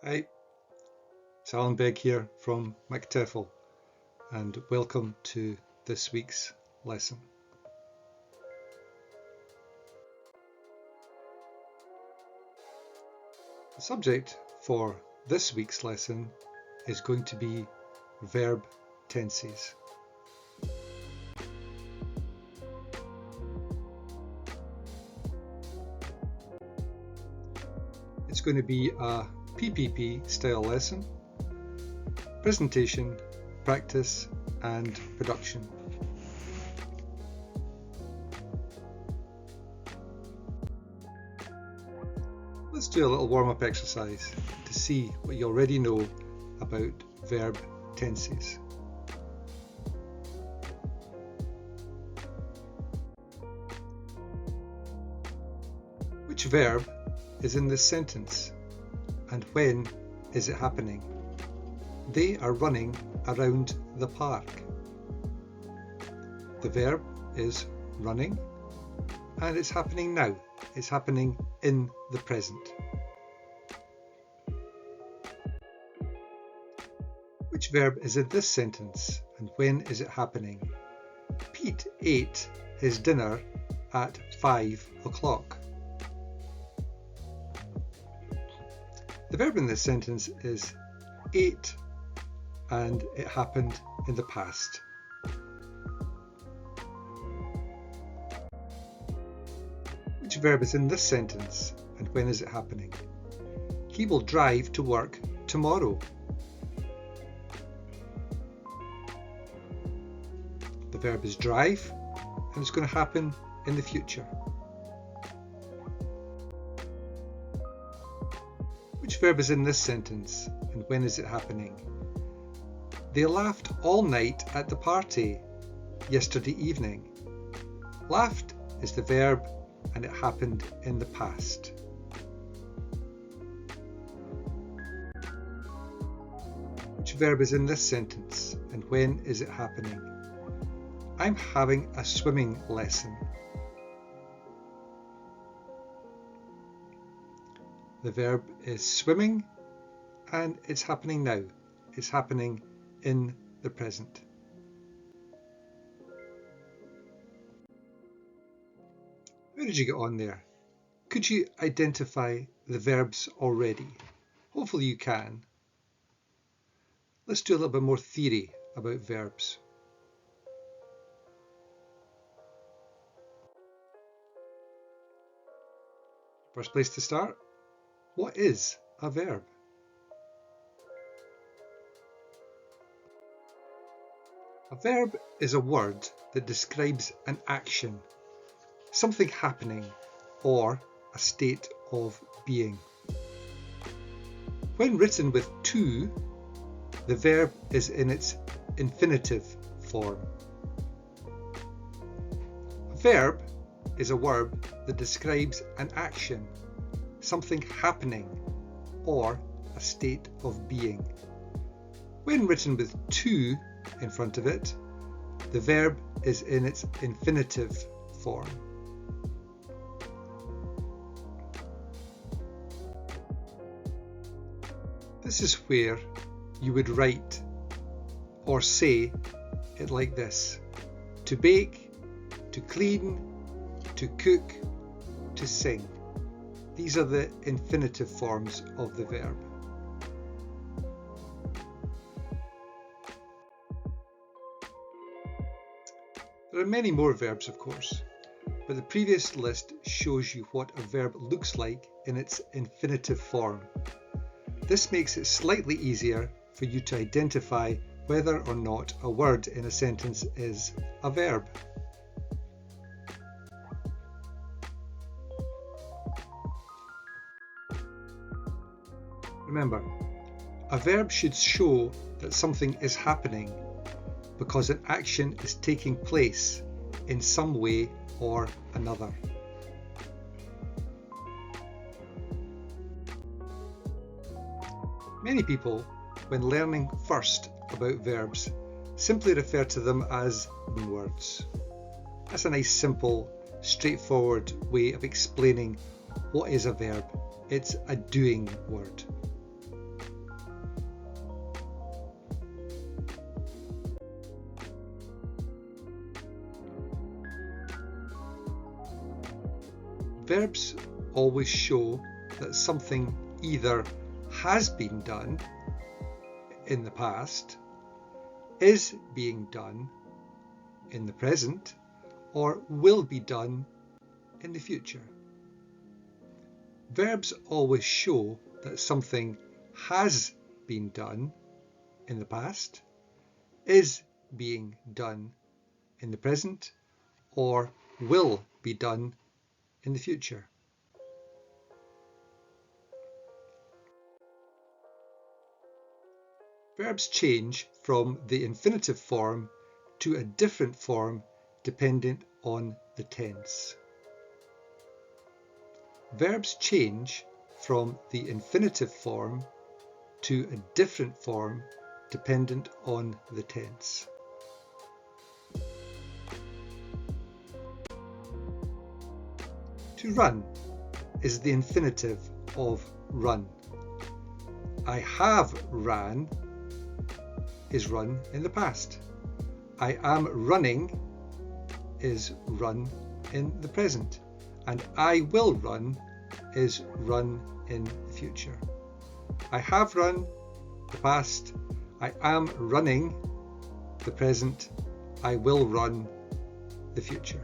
Hi, it's Alan Begg here from TEFL, and welcome to this week's lesson. The subject for this week's lesson is going to be verb tenses. It's going to be a PPP style lesson, presentation, practice and production. Let's do a little warm-up exercise to see what you already know about verb tenses. Which verb is in this sentence and when is it happening? They are running around the park. The verb is running and it's happening now. It's happening in the present. Which verb is in this sentence and when is it happening? Pete ate his dinner at 5 o'clock. The verb in this sentence is ate and it happened in the past. Which verb is in this sentence and when is it happening? He will drive to work tomorrow. The verb is drive and it's going to happen in the future. Which verb is in this sentence and when is it happening? They laughed all night at the party yesterday evening. Laughed is the verb and it happened in the past. Which verb is in this sentence and when is it happening? I'm having a swimming lesson. The verb is swimming and it's happening now. It's happening in the present. How did you get on there? Could you identify the verbs already? Hopefully you can. Let's do a little bit more theory about verbs. First place to start. What is a verb? A verb is a word that describes an action, something happening, or a state of being. When written with to, the verb is in its infinitive form. A verb is a word that describes an action, something happening, or a state of being. When written with to in front of it, the verb is in its infinitive form. This is where you would write or say it like this: to bake, to clean, to cook, to sing. These are the infinitive forms of the verb. There are many more verbs, of course, but the previous list shows you what a verb looks like in its infinitive form. This makes it slightly easier for you to identify whether or not a word in a sentence is a verb. Remember, a verb should show that something is happening because an action is taking place in some way or another. Many people, when learning first about verbs, simply refer to them as words. That's a nice, simple, straightforward way of explaining what is a verb. It's a doing word. Verbs always show that something either has been done in the past, is being done in the present, or will be done in the future. Verbs always show that something has been done in the past, is being done in the present, or will be done in the future. Verbs change from the infinitive form to a different form dependent on the tense. Verbs change from the infinitive form to a different form dependent on the tense. To run is the infinitive of run. I have ran is run in the past. I am running is run in the present. And I will run is run in the future. I have run, the past. I am running, the present. I will run, the future.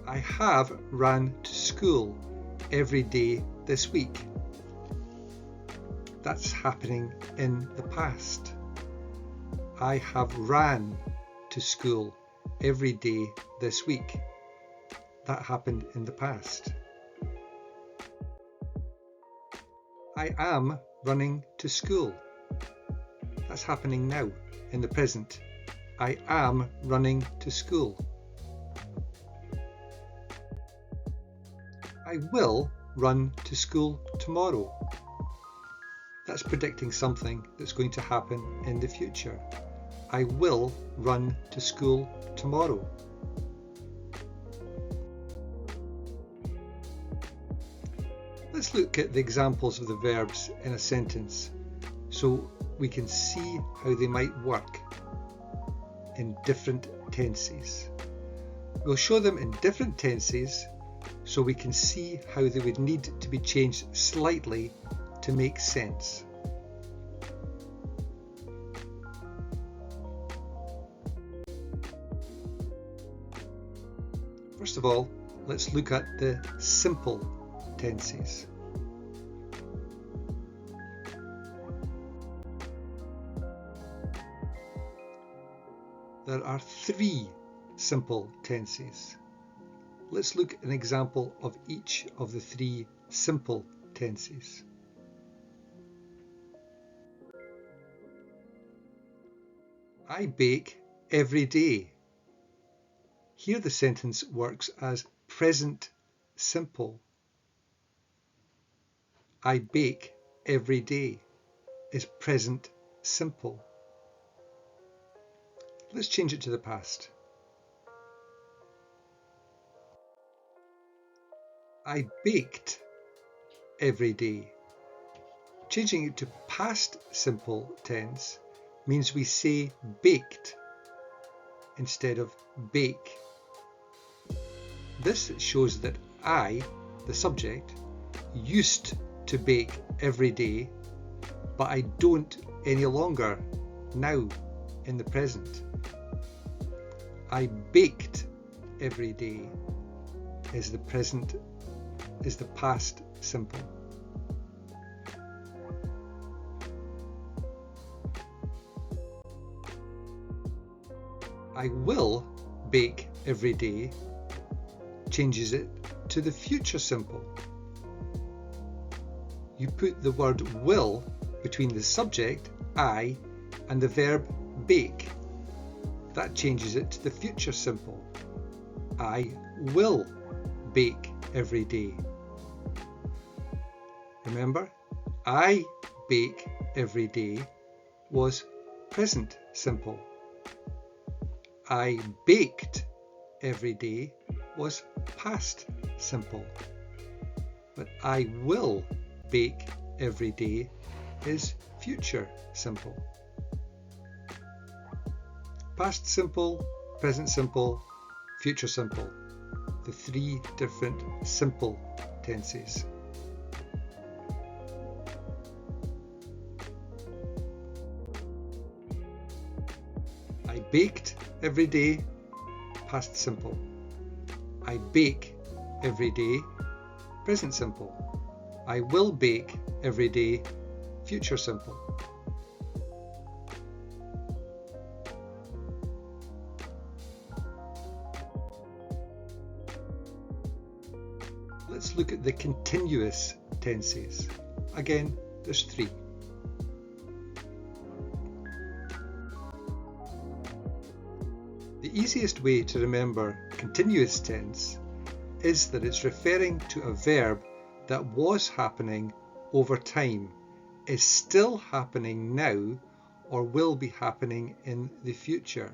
I have ran to school every day this week. That's happening in the past. I have ran to school every day this week. That happened in the past. I am running to school. That's happening now in the present. I am running to school. I will run to school tomorrow. That's predicting something that's going to happen in the future. I will run to school tomorrow. Let's look at the examples of the verbs in a sentence so we can see how they might work in different tenses. We'll show them in different tenses so we can see how they would need to be changed slightly to make sense. First of all, let's look at the simple tenses. There are 3 simple tenses. Let's look at an example of each of the 3 simple tenses. I bake every day. Here the sentence works as present simple. I bake every day is present simple. Let's change it to the past. I baked every day. Changing it to past simple tense means we say baked instead of bake. This shows that I, the subject, used to bake every day, but I don't any longer now in the present. I baked every day is the past simple. I will bake every day changes it to the future simple. You put the word will between the subject, I, and the verb bake. That changes it to the future simple. I will bake every day. Remember, I bake every day was present simple. I baked every day was past simple. But I will bake every day is future simple. Past simple, present simple, future simple. The three different simple tenses. I baked every day, past simple. I bake every day, present simple. I will bake every day, future simple. Let's look at the continuous tenses. Again, there's three. The easiest way to remember continuous tense is that it's referring to a verb that was happening over time, is still happening now, or will be happening in the future.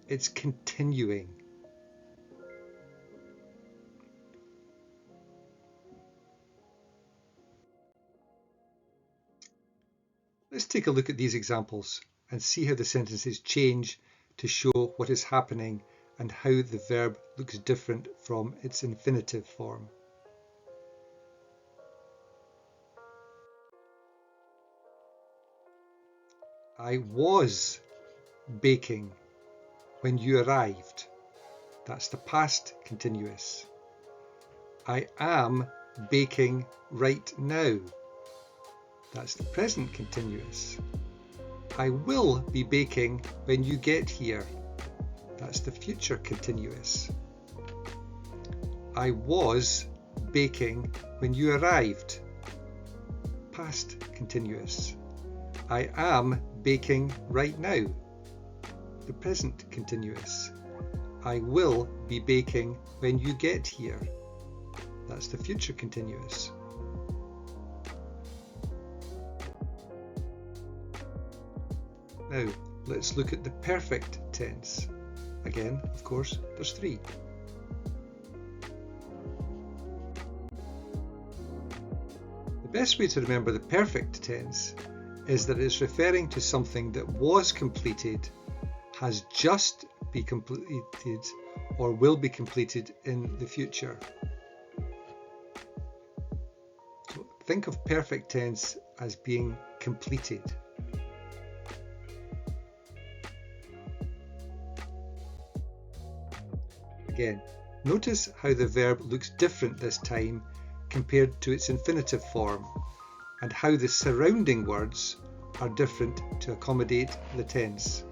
It's continuing. Let's take a look at these examples and see how the sentences change to show what is happening and how the verb looks different from its infinitive form. I was baking when you arrived. That's the past continuous. I am baking right now. That's the present continuous. I will be baking when you get here. That's the future continuous. I was baking when you arrived. Past continuous. I am baking right now. The present continuous. I will be baking when you get here. That's the future continuous. Now, let's look at the perfect tense. Again, of course, there's three. The best way to remember the perfect tense is that it's referring to something that was completed, has just been completed, or will be completed in the future. So think of perfect tense as being completed. Again, notice how the verb looks different this time compared to its infinitive form, and how the surrounding words are different to accommodate the tense.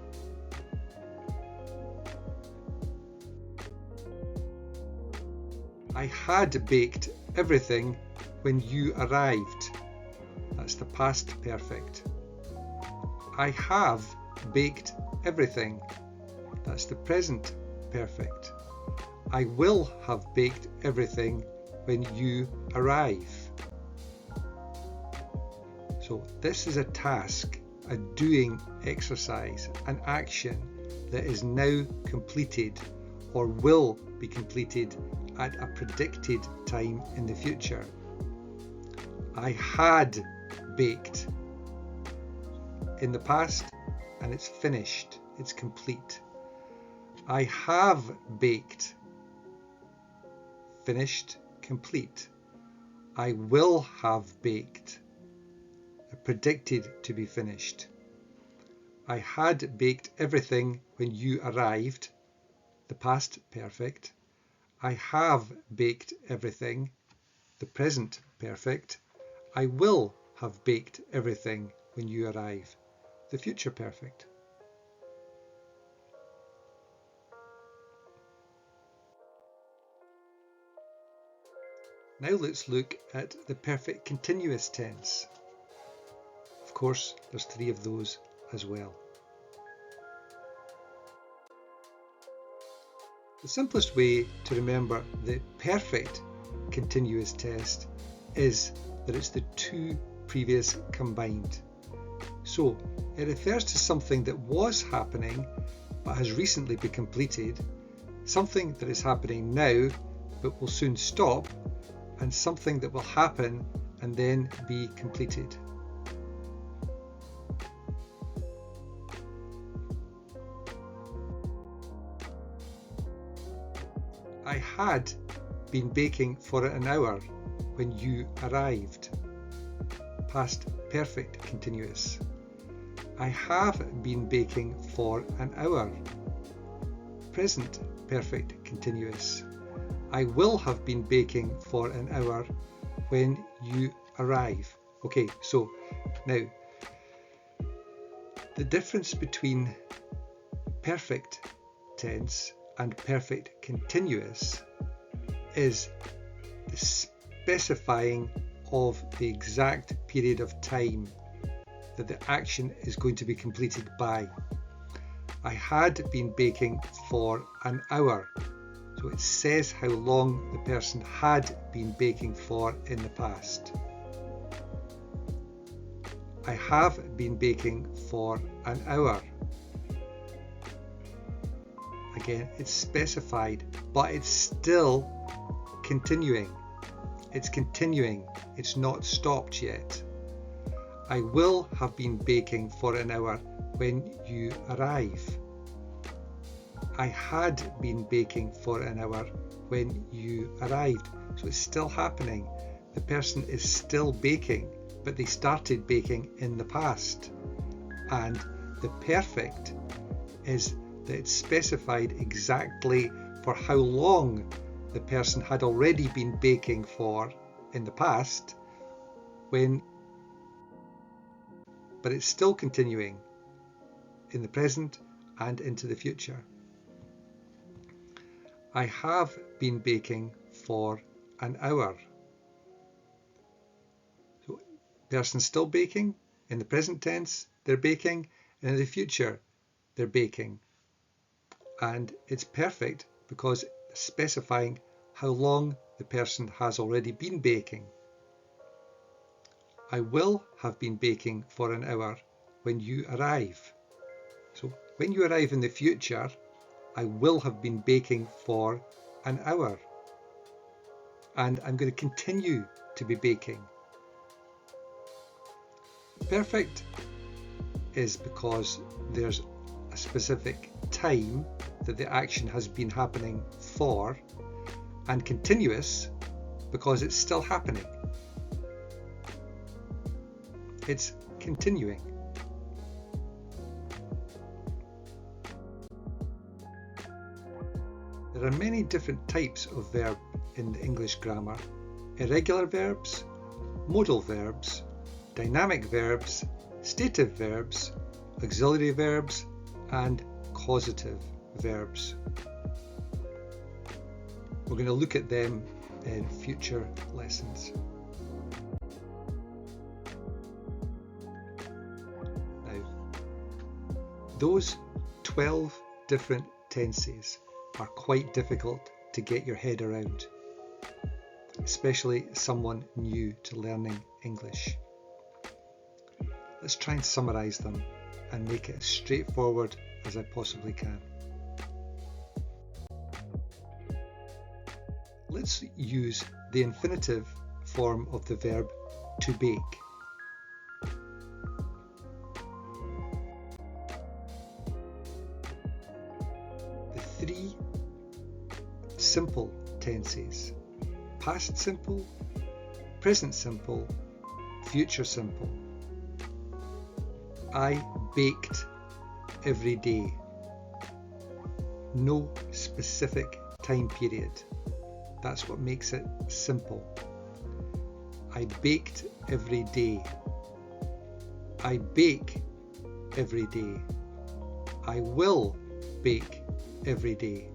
I had baked everything when you arrived. That's the past perfect. I have baked everything. That's the present perfect. I will have baked everything when you arrive. So this is a task, a doing exercise, an action that is now completed or will be completed at a predicted time in the future. I had baked in the past and it's finished, it's complete. I have baked, finished, complete. I will have baked, predicted to be finished. I had baked everything when you arrived, the past perfect. I have baked everything, the present perfect. I will have baked everything when you arrive, the future perfect. Now let's look at the perfect continuous tense. Of course, there's three of those as well. The simplest way to remember the perfect continuous tense is that it's the two previous combined. So it refers to something that was happening but has recently been completed, something that is happening now but will soon stop, and something that will happen and then be completed. I had been baking for an hour when you arrived. Past perfect continuous. I have been baking for an hour. Present perfect continuous. I will have been baking for an hour when you arrive. Okay, so now the difference between perfect tense and perfect continuous is the specifying of the exact period of time that the action is going to be completed by. I had been baking for an hour, so it says how long the person had been baking for in the past. I have been baking for an hour. Again, it's specified, but it's still continuing. It's continuing. It's not stopped yet. I will have been baking for an hour when you arrive. I had been baking for an hour when you arrived. So it's still happening. The person is still baking, but they started baking in the past. And the perfect is that it's specified exactly for how long the person had already been baking for in the past, but it's still continuing in the present and into the future. I have been baking for an hour. So person's still baking. In the present tense, they're baking, and in the future, they're baking. And it's perfect because it's specifying how long the person has already been baking. I will have been baking for an hour when you arrive. So when you arrive in the future, I will have been baking for an hour. And I'm going to continue to be baking. Perfect is because there's a specific time that the action has been happening for, and continuous because it's still happening. It's continuing. There are many different types of verb in the English grammar: irregular verbs, modal verbs, dynamic verbs, stative verbs, auxiliary verbs, and causative verbs. We're going to look at them in future lessons. Now, those 12 different tenses are quite difficult to get your head around, especially someone new to learning English. Let's try and summarise them and make it as straightforward as I possibly can. Let's use the infinitive form of the verb to bake. The three simple tenses: past simple, present simple, future simple. I baked every day. No specific time period. That's what makes it simple. I baked every day. I bake every day. I will bake every day.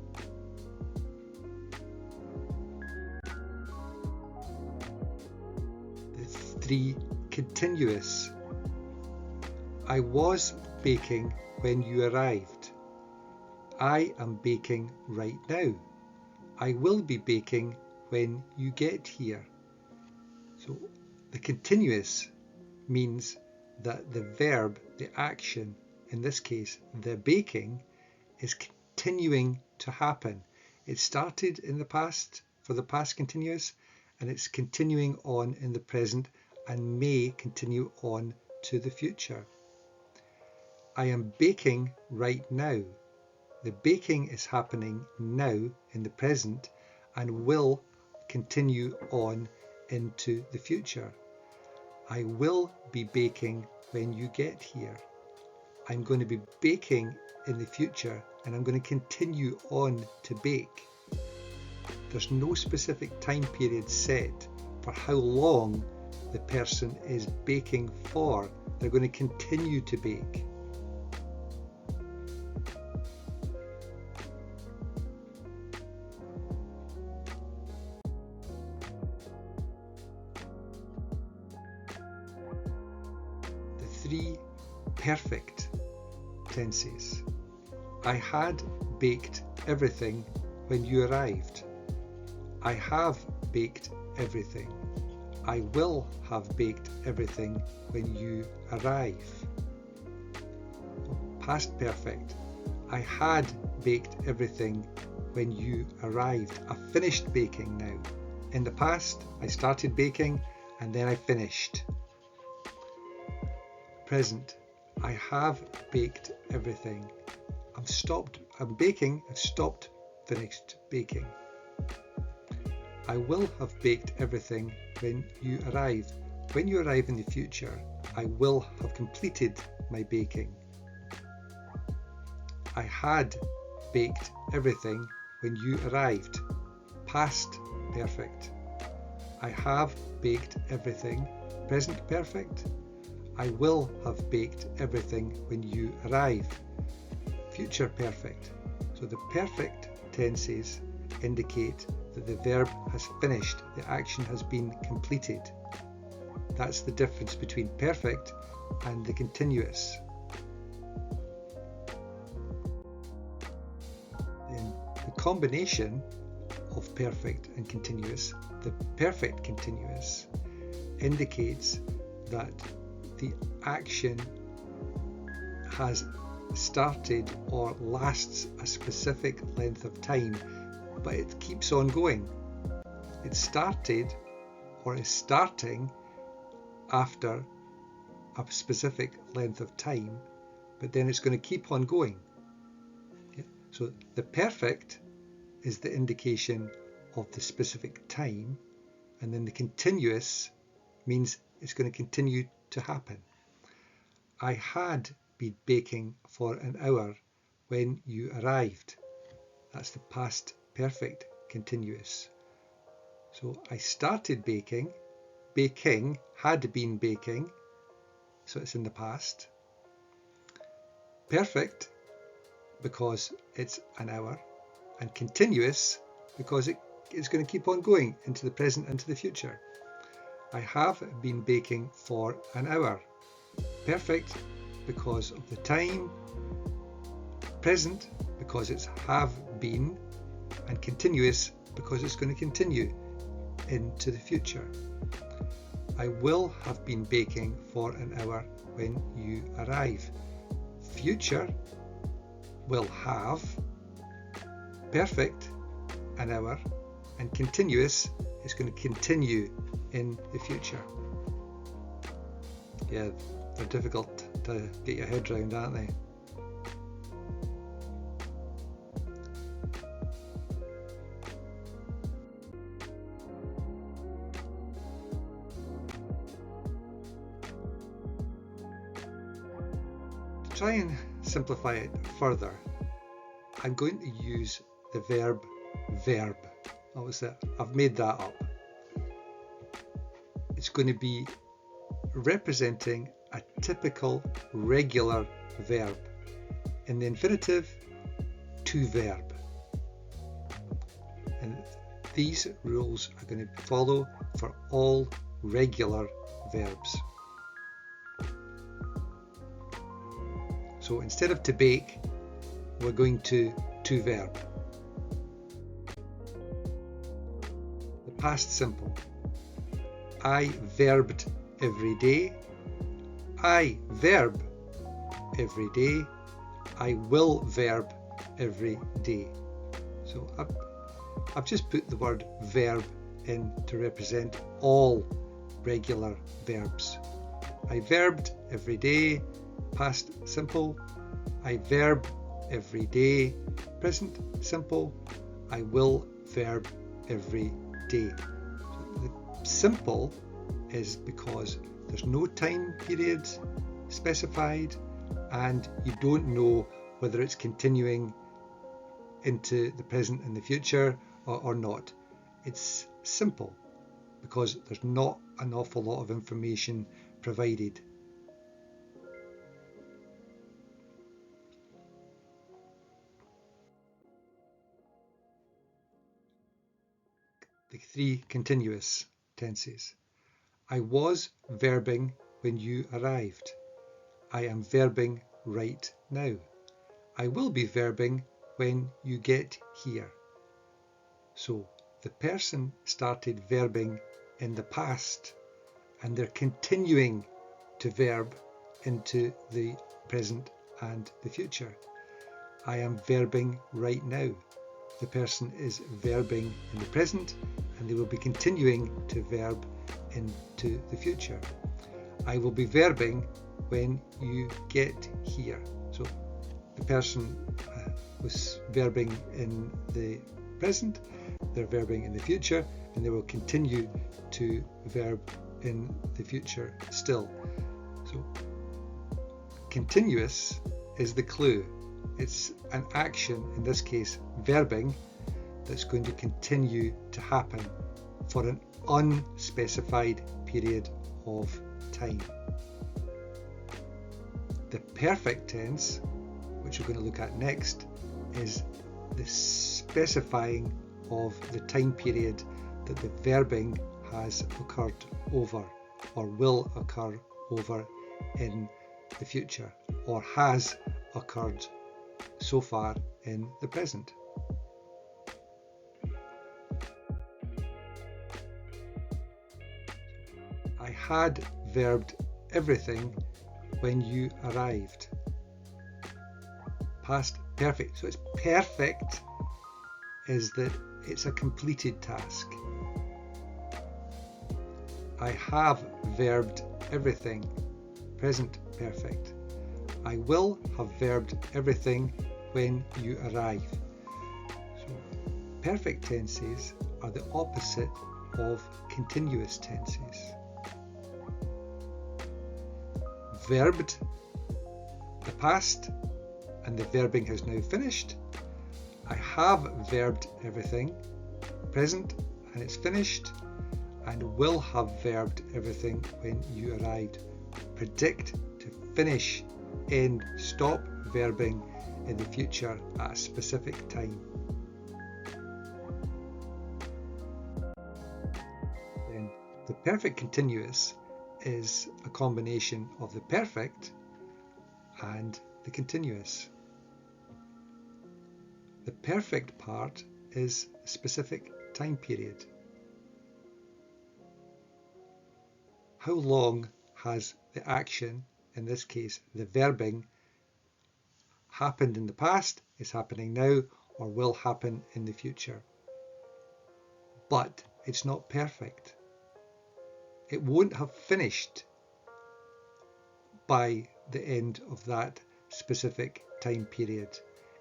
The three continuous: I was baking when you arrived. I am baking right now. I will be baking when you get here. So the continuous means that the verb, the action, in this case the baking, is continuing to happen. It started in the past for the past continuous, and it's continuing on in the present and may continue on to the future. I am baking right now. The baking is happening now in the present, and will continue on into the future. I will be baking when you get here. I'm going to be baking in the future and I'm going to continue on to bake. There's no specific time period set for how long the person is baking for. They're going to continue to bake. The three perfect tenses. I had baked everything when you arrived. I have baked everything. I will have baked everything when you arrive. Past perfect. I had baked everything when you arrived. I've finished baking now. In the past, I started baking and then I finished. Present. I have baked everything. I'm baking, I've stopped, finished baking. I will have baked everything when you arrive. When you arrive in the future, I will have completed my baking. I had baked everything when you arrived. Past perfect. I have baked everything. Present perfect. I will have baked everything when you arrive. Future perfect. So the perfect tenses indicate that the verb has finished, the action has been completed. That's the difference between perfect and the continuous. Then the combination of perfect and continuous, the perfect continuous, indicates that the action has started or lasts a specific length of time, but it keeps on going. It started or is starting after a specific length of time, but then it's going to keep on going. Yeah. So the perfect is the indication of the specific time, and then the continuous means it's going to continue to happen. I had been baking for an hour when you arrived. That's the past perfect continuous. So I started baking, had been baking, so it's in the past. Perfect because it's an hour, and continuous because it's going to keep on going into the present and to the future. I have been baking for an hour. Perfect because of the time, present because it's have been, and continuous because it's going to continue into the future. I will have been baking for an hour when you arrive. Future will have, perfect an hour, and continuous is going to continue in the future. Yeah, they're difficult to get your head around, aren't they? To try and simplify it further, I'm going to use the verb verb. I've made that up. It's going to be representing a typical regular verb. In the infinitive, to verb. And these rules are going to follow for all regular verbs. So instead of to bake, we're going to verb. The past simple. I verbed every day. I verb every day. I will verb every day. So I've just put the word verb in to represent all regular verbs. I verbed every day, past simple. I verb every day, present simple. I will verb every day. So the simple is because there's no time period specified and you don't know whether it's continuing into the present and the future or not. It's simple because there's not an awful lot of information provided. The three continuous tenses. I was verbing when you arrived. I am verbing right now. I will be verbing when you get here. So the person started verbing in the past and they're continuing to verb into the present and the future. I am verbing right now. The person is verbing in the present and they will be continuing to verb into the future. I will be verbing when you get here. So the person was verbing in the present, they're verbing in the future, and they will continue to verb in the future still. So continuous is the clue. It's an action, in this case verbing, that's going to continue to happen for an unspecified period of time. The perfect tense, which we're going to look at next, is the specifying of the time period that the verbing has occurred over or will occur over in the future or has occurred so far in the present. I had verbed everything when you arrived. Past perfect. So it's perfect is that it's a completed task. I have verbed everything. Present perfect. I will have verbed everything when you arrive. So perfect tenses are the opposite of continuous tenses. Verbed the past and the verbing has now finished. I have verbed everything, present, and it's finished, and will have verbed everything when you arrived. Predict, to finish, end, stop verbing in the future at a specific time. Then the perfect continuous is a combination of the perfect and the continuous. The perfect part is a specific time period. How long has the action, in this case the verbing, happened in the past, is happening now, or will happen in the future? But it's not perfect. It won't have finished by the end of that specific time period.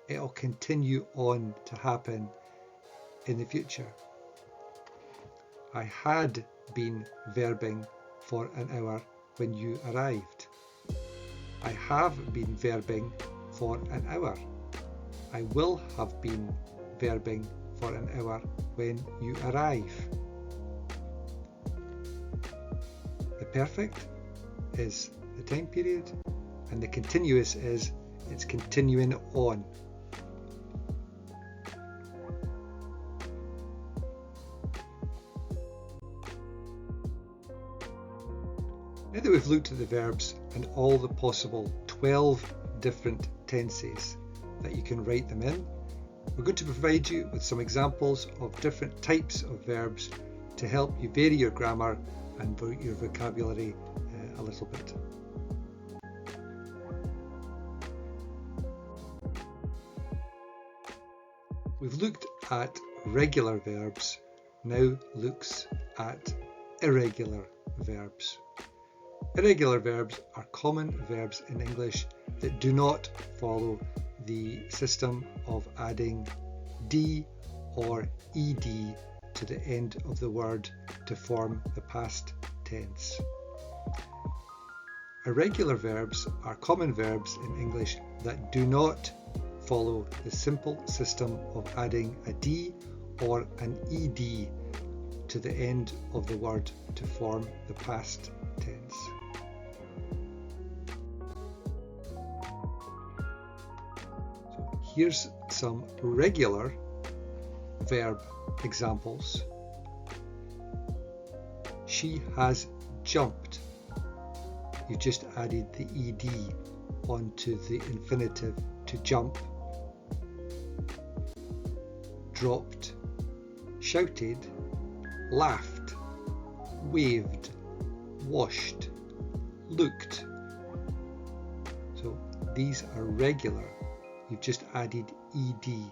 It'll continue on to happen in the future. I had been verbing for an hour when you arrived. I have been verbing for an hour. I will have been verbing for an hour when you arrive. The perfect is the time period, and the continuous is it's continuing on. Now that we've looked at the verbs and all the possible 12 different tenses that you can write them in, we're going to provide you with some examples of different types of verbs to help you vary your grammar and your vocabulary a little bit. We've looked at regular verbs, now looks at irregular verbs. Irregular verbs are common verbs in English that do not follow the system of adding D or ED to the end of the word to form the past tense. Irregular verbs are common verbs in English that do not follow the simple system of adding a D or an ED to the end of the word to form the past tense. So here's some regular verb examples. She has jumped. You just added the ED onto the infinitive to jump. Dropped, shouted, laughed, waved, washed, looked. So these are regular. You've just added ED.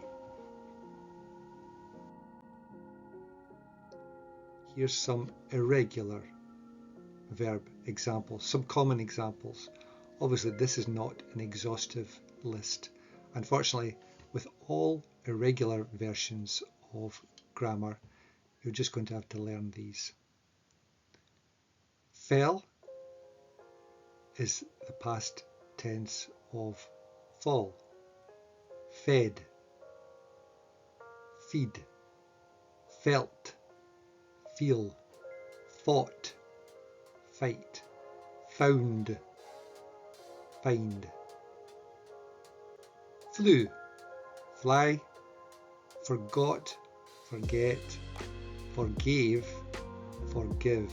Here's some irregular verb examples, some common examples. Obviously, this is not an exhaustive list. Unfortunately, with all irregular versions of grammar, you're just going to have to learn these. Fell is the past tense of fall. Fed, feed, felt, feel, fought, fight, found, find. Flew, fly, forgot, forget, forgave, forgive.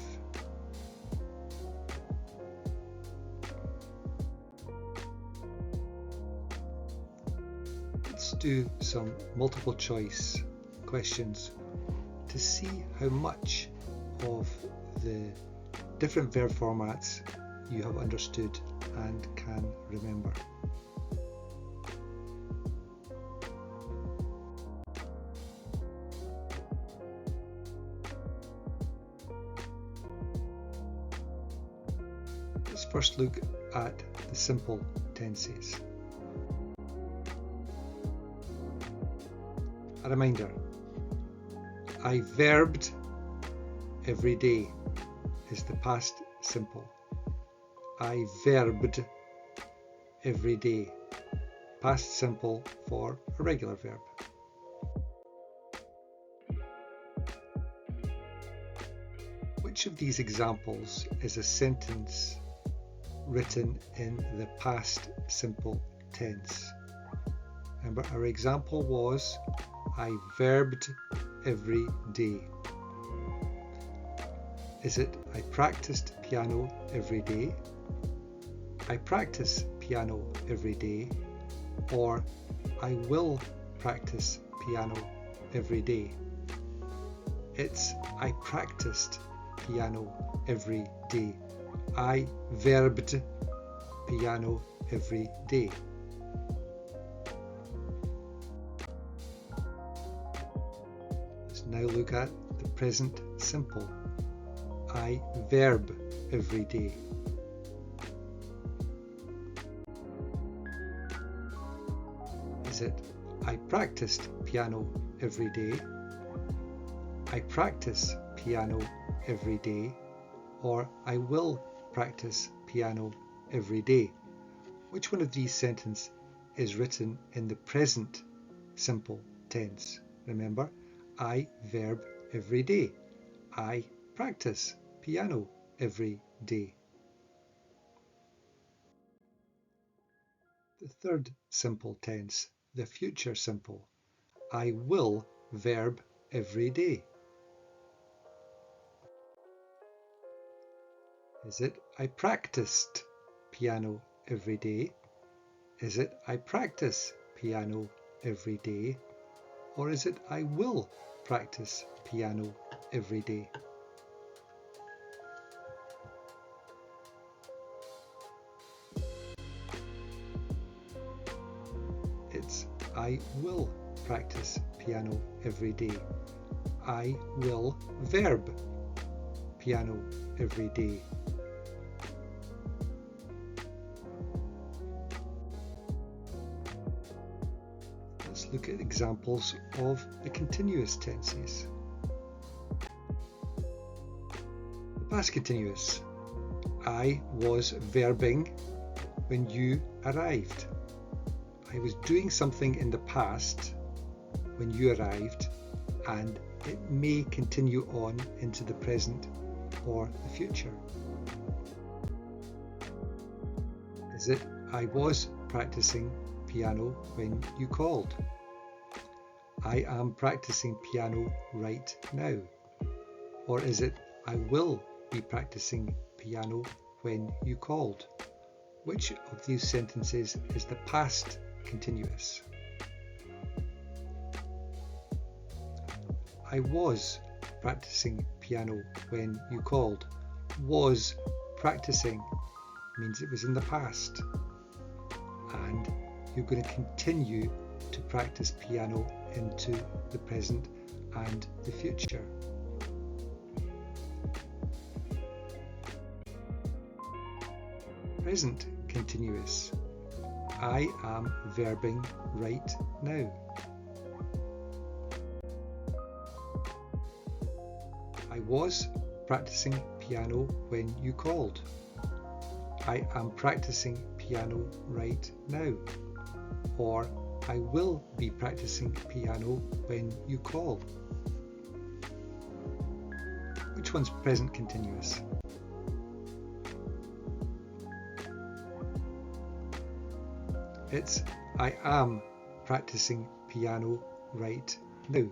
Let's do some multiple choice questions to see how much of the different verb formats you have understood and can remember. Let's first look at the simple tenses. A reminder, I verbed every day is the past simple. I verbed every day, past simple for a regular verb. Which of these examples is a sentence written in the past simple tense? Remember, our example was I verbed every day. Is it I practiced piano every day? I practice piano every day, or I will practice piano every day. It's I practiced piano every day. I verbed piano every day. Let's now look at the present simple. I verb every day. Is it I practiced piano every day? I practice piano every day, or I will practice piano every day? Which one of these sentences is written in the present simple tense? Remember, I verb every day. I practice piano every day. The third simple tense, the future simple. I will verb every day. Is it I practiced piano every day? Is it I practice piano every day? Or is it I will practice piano every day? It's I will practice piano every day. I will verb piano every day. Let's look at examples of the continuous tenses. Past continuous. I was verbing when you arrived. I was doing something in the past when you arrived, and it may continue on into the present or the future. Is it I was practicing piano when you called? I am practicing piano right now. Or is it I will be practicing piano when you called? Which of these sentences is the past continuous? I was practicing piano when you called. Was practicing means it was in the past, and you're going to continue to practice piano into the present and the future. Present continuous. I am verbing right now. I was practicing piano when you called. I am practicing piano right now. Or I will be practicing piano when you call. Which one's present continuous? It's I am practicing piano right now.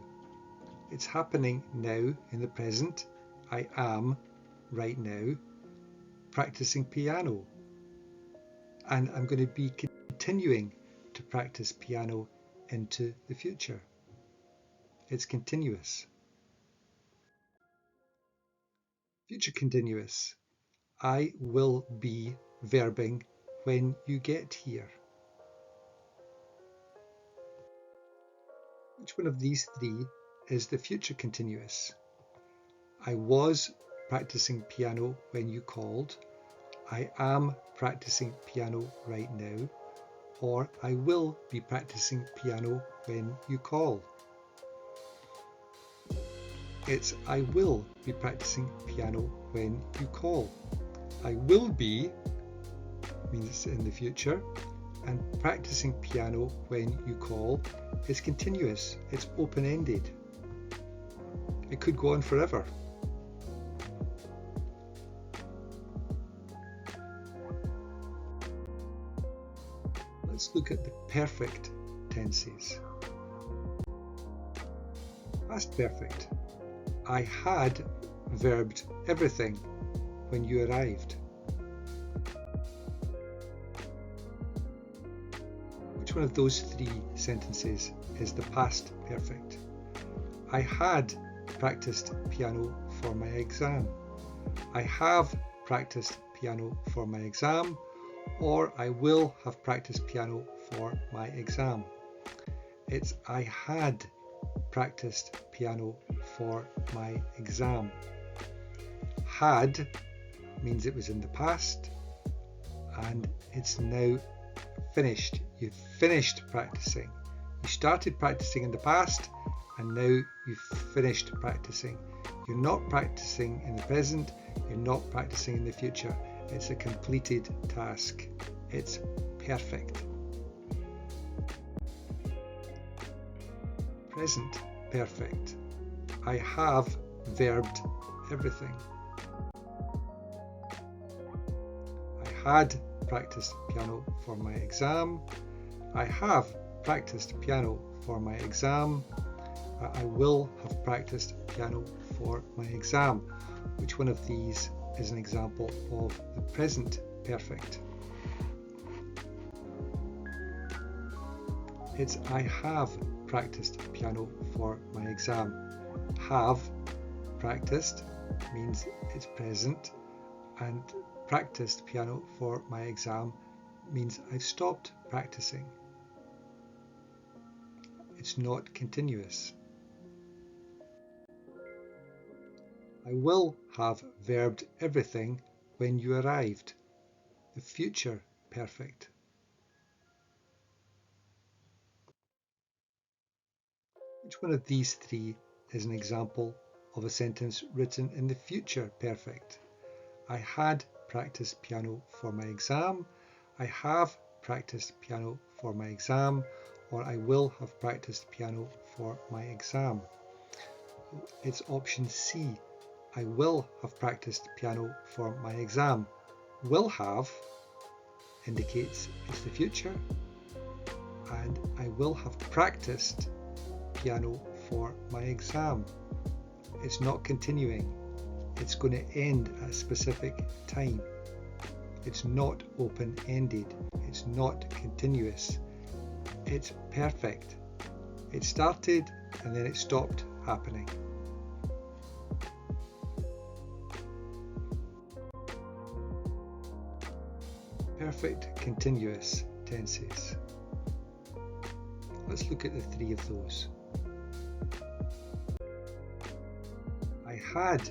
It's happening now in the present. I am right now practicing piano. And I'm going to be continuing to practice piano into the future. It's continuous. Future continuous. I will be verbing when you get here. Which one of these three is the future continuous? I was practicing piano when you called. I am practicing piano right now. Or I will be practicing piano when you call. It's I will be practicing piano when you call. I will be means in the future, and practicing piano when you call is continuous. It's open-ended. It could go on forever. Let's look at the perfect tenses. Past perfect. I had verbed everything when you arrived. Which one of those three sentences is the past perfect? I had practiced piano for my exam. I have practiced piano for my exam. Or I will have practiced piano for my exam. It's I had practiced piano for my exam. Had means it was in the past, and it's now finished. You've finished practicing. You started practicing in the past, and now you've finished practicing. You're not practicing in the present, you're not practicing in the future. It's a completed task. It's perfect. Present perfect. I have verbed everything. I had practiced piano for my exam. I have practiced piano for my exam. I will have practiced piano for my exam. Which one of these is an example of the present perfect? It's I have practiced piano for my exam. Have practiced means it's present, and practiced piano for my exam means I've stopped practicing. It's not continuous. I will have verbed everything when you arrived. The future perfect. Which one of these three is an example of a sentence written in the future perfect? I had practiced piano for my exam. I have practiced piano for my exam, or I will have practiced piano for my exam. It's option C. I will have practiced piano for my exam. Will have indicates it's the future, and I will have practiced piano for my exam. It's not continuing. It's going to end at a specific time. It's not open-ended. It's not continuous. It's perfect. It started and then it stopped happening. Perfect continuous tenses. Let's look at the three of those. I had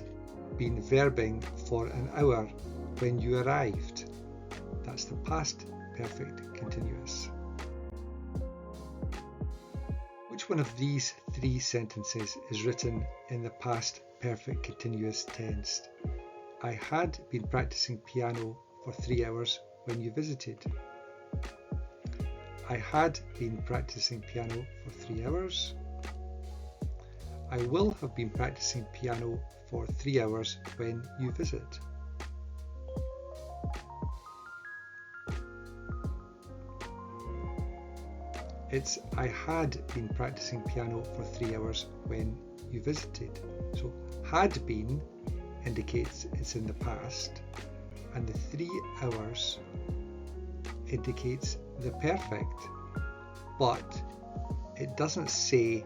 been verbing for an hour when you arrived. That's the past perfect continuous. Which one of these three sentences is written in the past perfect continuous tense? I had been practicing piano for 3 hours when you visited. I had been practicing piano for 3 hours. I will have been practicing piano for 3 hours when you visit. It's I had been practicing piano for 3 hours when you visited. So had been indicates it's in the past, and the 3 hours indicates the perfect, but it doesn't say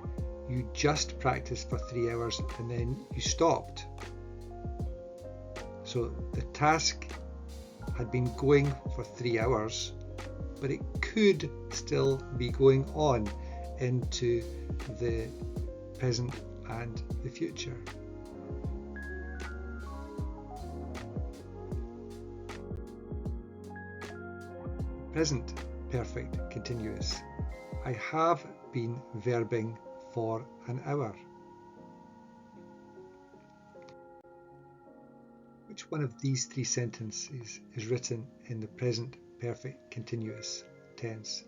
you just practiced for 3 hours and then you stopped. So the task had been going for 3 hours, but it could still be going on into the present and the future. Present perfect continuous. I have been verbing for an hour. Which one of these three sentences is written in the present perfect continuous tense?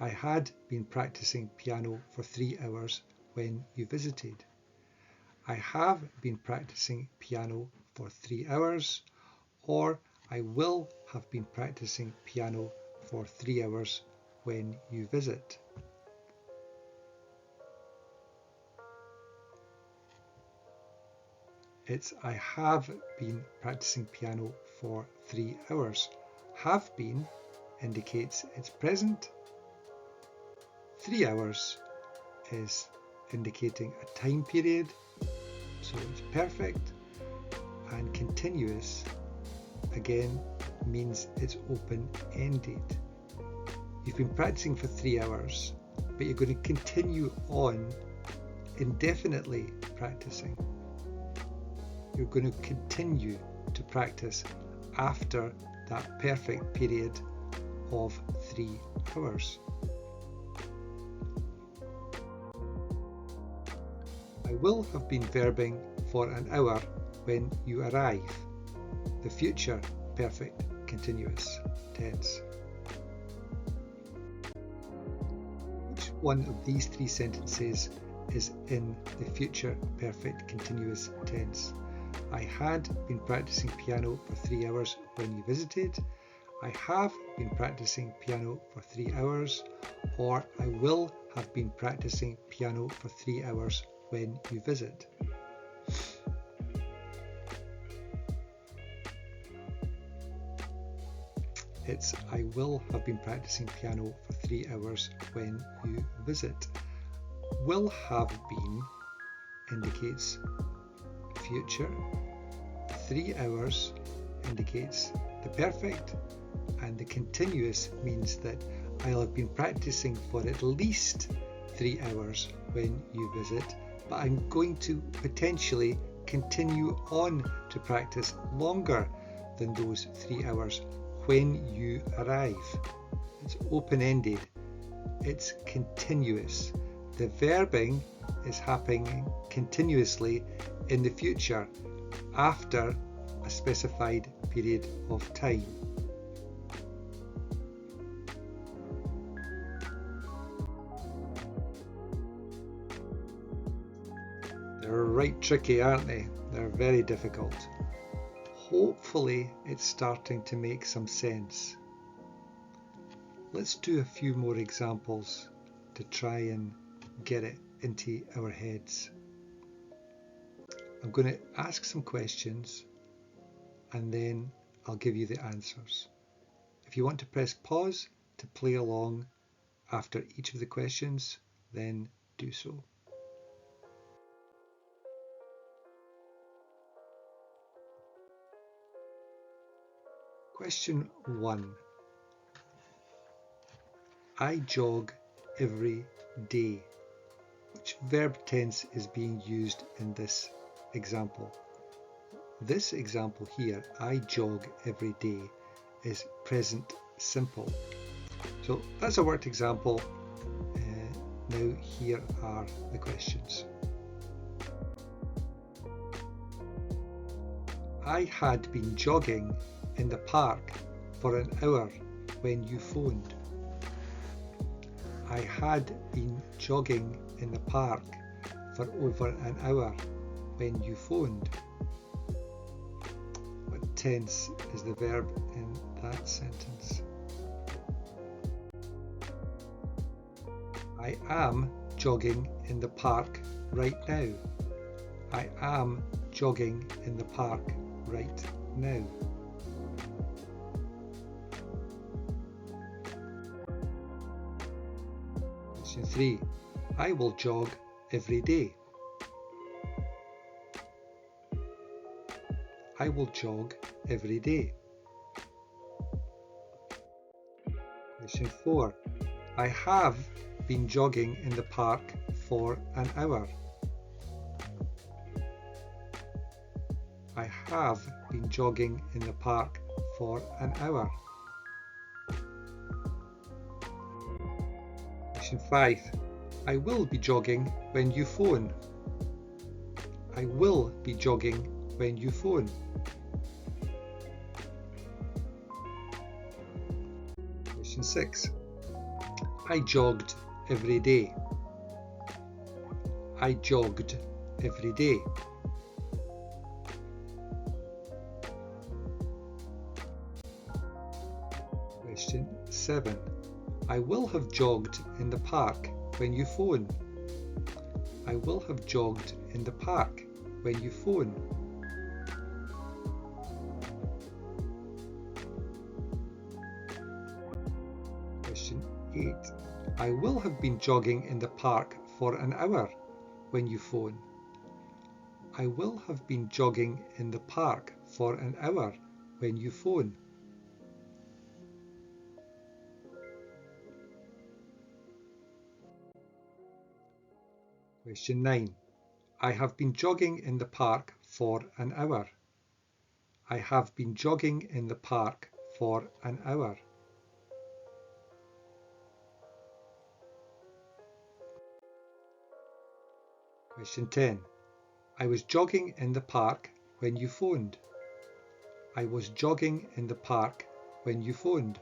I had been practicing piano for 3 hours when you visited. I have been practicing piano for 3 hours, or I will have been practicing piano for 3 hours when you visit. It's I have been practicing piano for 3 hours. Have been indicates it's present. 3 hours is indicating a time period, so it's perfect. And continuous again means it's open-ended. You've been practicing for 3 hours, but you're going to continue on indefinitely practicing. You're going to continue to practice after that perfect period of 3 hours. I will have been verbing for an hour when you arrive. The future perfect continuous tense. Which one of these three sentences is in the future perfect continuous tense? I had been practicing piano for 3 hours when you visited. I have been practicing piano for 3 hours, or I will have been practicing piano for 3 hours when you visit. It's I will have been practicing piano for 3 hours when you visit. Will have been indicates future. 3 hours indicates the perfect, and the continuous means that I'll have been practicing for at least 3 hours when you visit, but I'm going to potentially continue on to practice longer than those 3 hours when you arrive. It's open-ended. It's continuous. The verbing is happening continuously in the future after a specified period of time. They're right tricky, aren't they? They're very difficult. Hopefully it's starting to make some sense. Let's do a few more examples to try and get it into our heads. I'm going to ask some questions and then I'll give you the answers. If you want to press pause to play along after each of the questions, then do so. Question 1. I jog every day. Which verb tense is being used in this example? This example here, I jog every day, is present simple. So that's a worked example. Now here are the questions. I had been jogging in the park for an hour when you phoned. I had been jogging in the park for over an hour when you phoned. What tense is the verb in that sentence? I am jogging in the park right now. I am jogging in the park right now. Question 3. I will jog every day. I will jog every day. Question 4. I have been jogging in the park for an hour. I have been jogging in the park for an hour. Question 5. I will be jogging when you phone. I will be jogging when you phone. Question 6. I jogged every day. I jogged every day. Question 7. I will have jogged in the park when you phone. I will have jogged in the park when you phone. Question 8. I will have been jogging in the park for an hour when you phone. I will have been jogging in the park for an hour when you phone. Question 9. I have been jogging in the park for an hour. I have been jogging in the park for an hour. Question 10. I was jogging in the park when you phoned. I was jogging in the park when you phoned.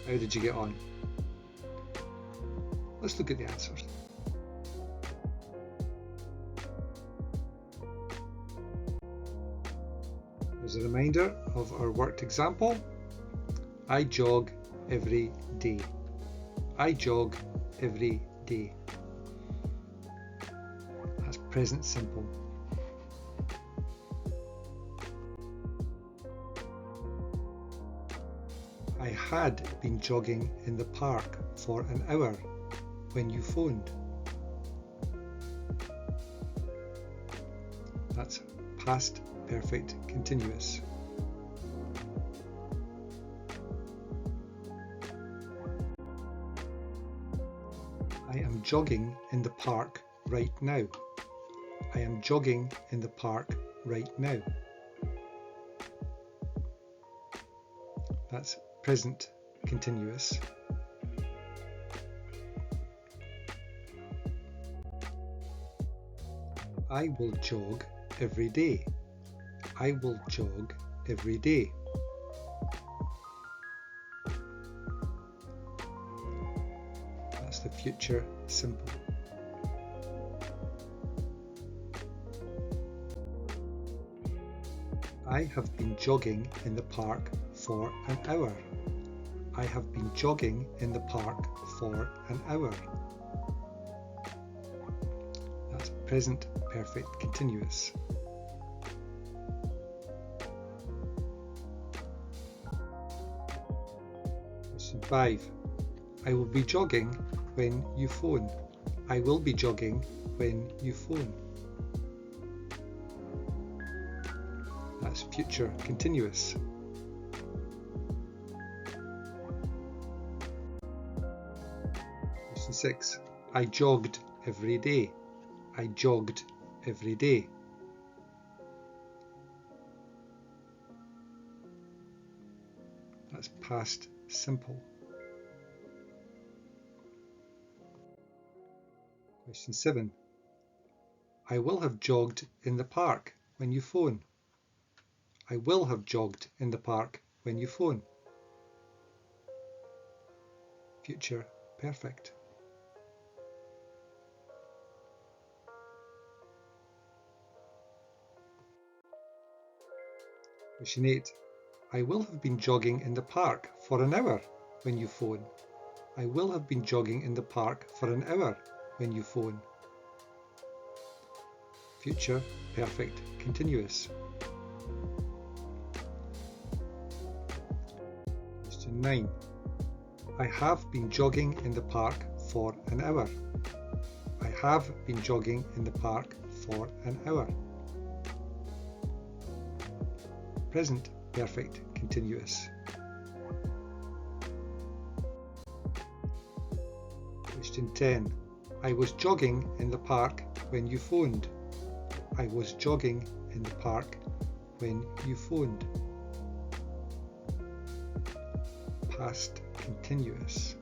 How did you get on? Let's look at the answers. Here's a reminder of our worked example. I jog every day. I jog every day. That's present simple. I had been jogging in the park for an hour when you phoned. That's past perfect continuous. I am jogging in the park right now. I am jogging in the park right now. That's present continuous. I will jog every day. I will jog every day. That's the future simple. I have been jogging in the park for an hour. I have been jogging in the park for an hour. That's present perfect continuous. Question 5. I will be jogging when you phone. I will be jogging when you phone. That's future continuous. Question 6. I jogged every day. I jogged every day. That's past simple. Question 7. I will have jogged in the park when you phone. I will have jogged in the park when you phone. Future perfect. Question 8. I will have been jogging in the park for an hour when you phone. I will have been jogging in the park for an hour when you phone. Future perfect continuous. Question 9. I have been jogging in the park for an hour. I have been jogging in the park for an hour. Present perfect continuous. Question 10. I was jogging in the park when you phoned. I was jogging in the park when you phoned. Past continuous.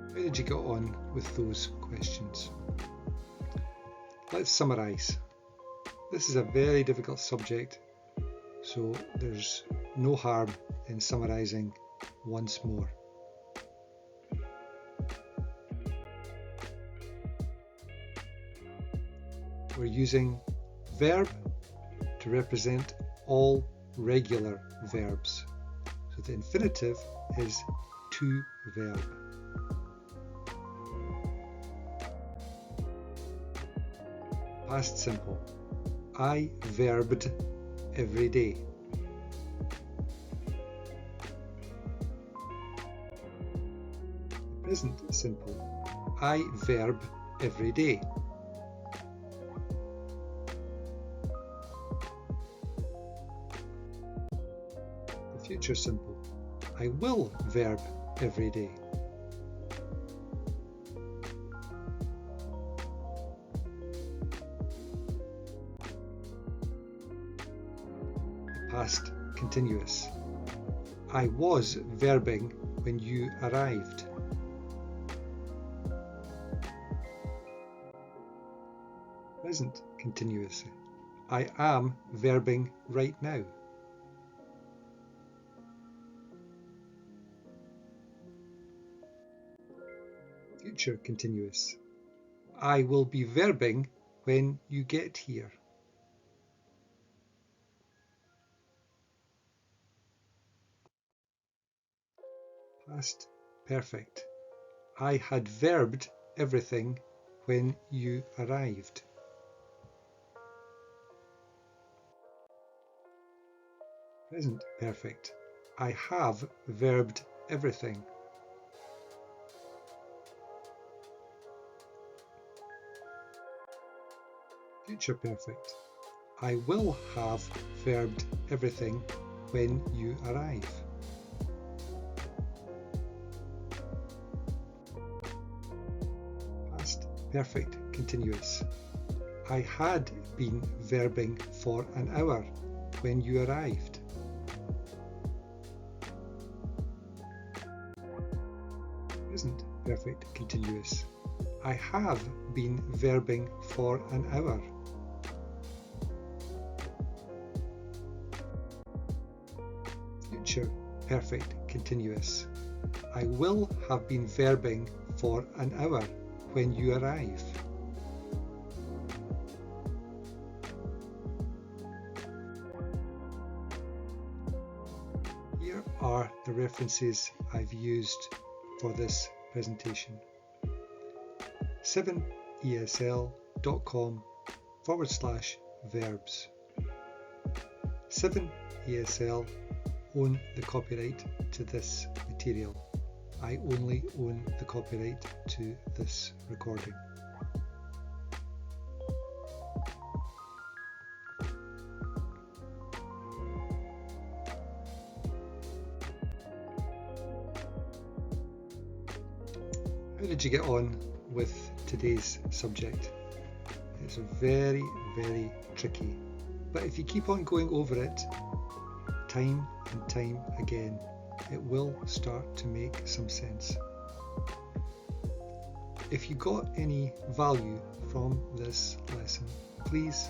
How did you get on with those questions? Let's summarise. This is a very difficult subject, so there's no harm in summarising once more. We're using verb to represent all regular verbs. So the infinitive is to verb. Past simple. I verbed every day. Present simple. I verb every day. The future simple. I will verb every day. Past continuous. I was verbing when you arrived. Present continuous. I am verbing right now. Future continuous. I will be verbing when you get here. Past perfect. I had verbed everything when you arrived. Present perfect. I have verbed everything. Future perfect. I will have verbed everything when you arrive. Past perfect continuous. I had been verbing for an hour when you arrived. perfect continuous. I have been verbing for an hour. Future perfect continuous. I will have been verbing for an hour when you arrive. Here are the references I've used for this presentation. 7esl.com/verbs. 7ESL own the copyright to this material. I only own the copyright to this recording. How did you get on with today's subject? It's very, very tricky, but if you keep on going over it time and time again, it will start to make some sense. If you got any value from this lesson, please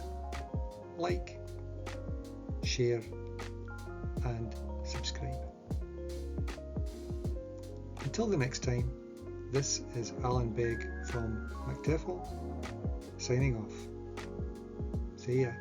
like, share and subscribe. Until the next time, this is Alan Begg from TEFL signing off. See ya.